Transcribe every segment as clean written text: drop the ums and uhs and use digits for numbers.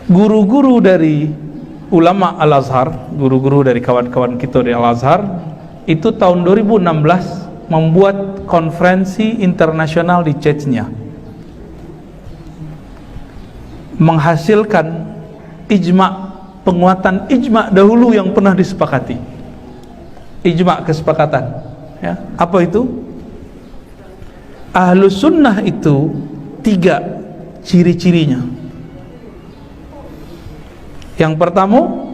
Guru-guru dari ulama Al-Azhar, guru-guru dari kawan-kawan kita di Al-Azhar, itu tahun 2016 membuat konferensi internasional di Chechnya, menghasilkan ijma', penguatan ijma' dahulu yang pernah disepakati. Ijma', kesepakatan, ya. Apa itu? Ahlus sunnah itu 3 ciri-cirinya. Yang pertama,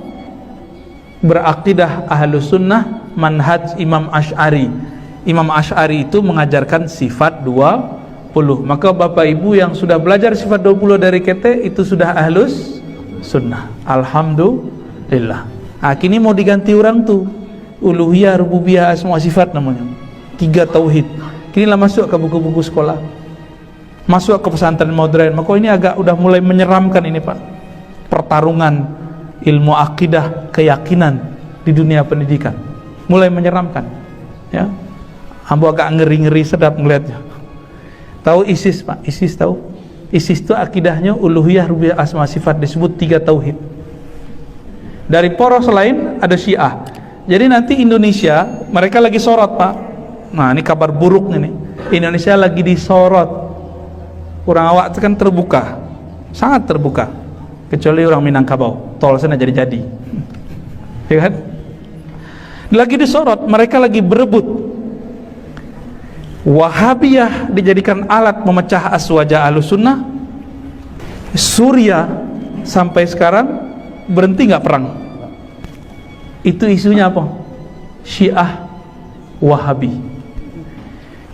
berakidah ahlus sunnah manhaj Imam Asy'ari. Imam Asy'ari itu mengajarkan sifat 20. Maka bapak ibu yang sudah belajar sifat 20 dari kita itu sudah ahlus sunnah. Alhamdulillah. Kini mau diganti orang tuh, uluhiyah, rububiyah, asma sifat namanya. 3 tauhid. Kini lah masuk ke buku-buku sekolah, masuk ke pesantren modern. Maka ini agak udah mulai menyeramkan ini Pak. Pertarungan ilmu akidah, keyakinan di dunia pendidikan mulai menyeramkan, ya. Ambo agak ngeri-ngeri sedap ngelihatnya. Tahu ISIS Pak? ISIS tahu? ISIS itu akidahnya uluhiyah, rububiyah, asma sifat, disebut 3 tauhid. Dari poros lain ada Syiah. Jadi nanti Indonesia mereka lagi sorot Pak. Nah ini kabar buruknya nih, Indonesia lagi disorot. Orang awak itu kan terbuka, sangat terbuka, kecuali orang Minangkabau, tol sana jadi-jadi, ya kan? Lagi disorot, mereka lagi berebut. Wahabiyah dijadikan alat memecah aswaja ahlus sunnah. Suriah sampai sekarang berhenti nggak perang. Itu isunya apa? Syiah Wahabi.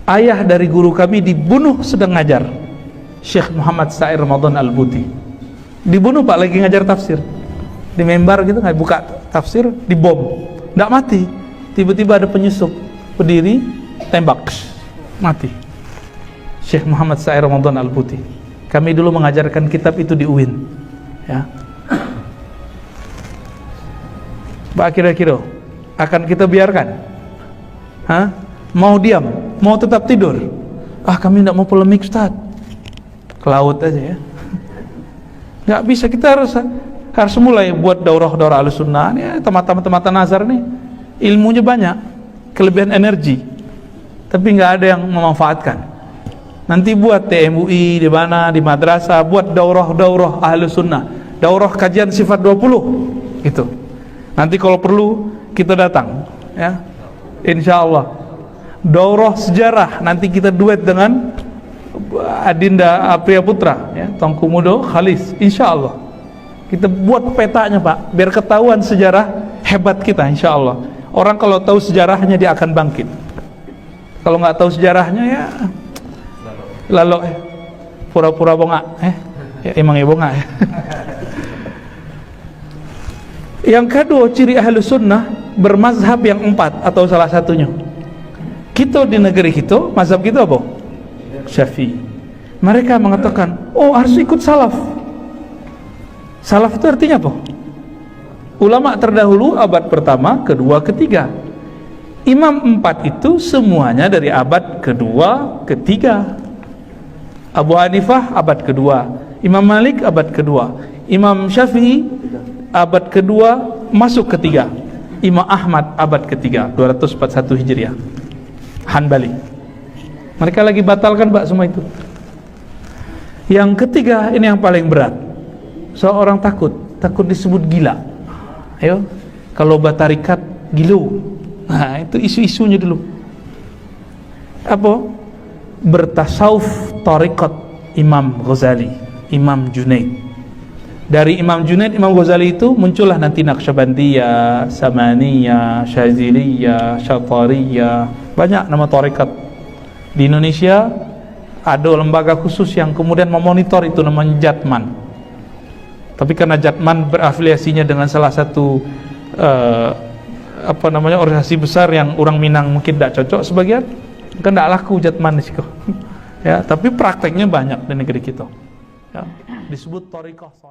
Ayah dari guru kami dibunuh sedang ngajar, Syekh Muhammad Sair Ramadan Al-Buti. Dibunuh Pak, lagi ngajar tafsir di mimbar gitu, nggak buka tafsir, dibom, nggak mati. Tiba-tiba ada penyusup berdiri, tembak, mati. Syekh Muhammad Sair Ramadan Al-Buti. Kami dulu mengajarkan kitab itu di UIN, ya. Pak, kira-kira akan kita biarkan? Hah? Mau diam? Mau tetap tidur? Kami tidak mau polemik Ustaz, ke laut aja ya. Nggak bisa, kita harus mulai buat daurah-daurah Ahlussunnah nih. Teman-teman Nazar nih ilmunya banyak, kelebihan energi, tapi nggak ada yang memanfaatkan. Nanti buat TMUI di mana, di madrasah, buat daurah-daurah Ahlussunnah, daurah kajian sifat 20 gitu. Nanti kalau perlu kita datang, ya, insya Allah. Daurah sejarah nanti kita duet dengan Adinda Apriya Putra, ya, Tongku Mudo Khalis, insya Allah. Kita buat petanya Pak, biar ketahuan sejarah hebat kita, insya Allah. Orang kalau tahu sejarahnya dia akan bangkit. Kalau nggak tahu sejarahnya ya lalu pura-pura bongak, ya, emang ya bongak ya. Yang kedua, ciri ahlus sunnah bermazhab yang 4 atau salah satunya. Kita di negeri kita, mazhab kita apa? Syafi'i. Mereka mengatakan, harus ikut salaf. Salaf itu artinya apa? Ulama terdahulu abad pertama, kedua, ketiga. Imam 4 itu semuanya dari abad kedua, ketiga. Abu Hanifah abad kedua, Imam Malik abad kedua, Imam Syafi'i abad kedua masuk ketiga, Imam Ahmad abad ketiga, 241 Hijriah. Hanbali. Mereka lagi batalkan Pak semua itu. Yang ketiga, ini yang paling berat. Seorang takut disebut gila. Ayo, kalau batarikat gilu. Nah, itu isu-isunya dulu. Apa? Bertasawuf tariqat Imam Ghazali, Imam Junaid. Dari Imam Junaid, Imam Ghazali itu muncullah nanti Naqsyabandiyah, Samaniyah, Syaziliyah, Syatariyah, banyak nama tarekat. Di Indonesia ada lembaga khusus yang kemudian memonitor itu, namanya Jatman. Tapi karena Jatman berafiliasinya dengan salah satu organisasi besar yang orang Minang mungkin tidak cocok sebagian, kan tidak laku Jatman di situ. Ya, tapi prakteknya banyak di negeri kita. Ya, disebut tarekat.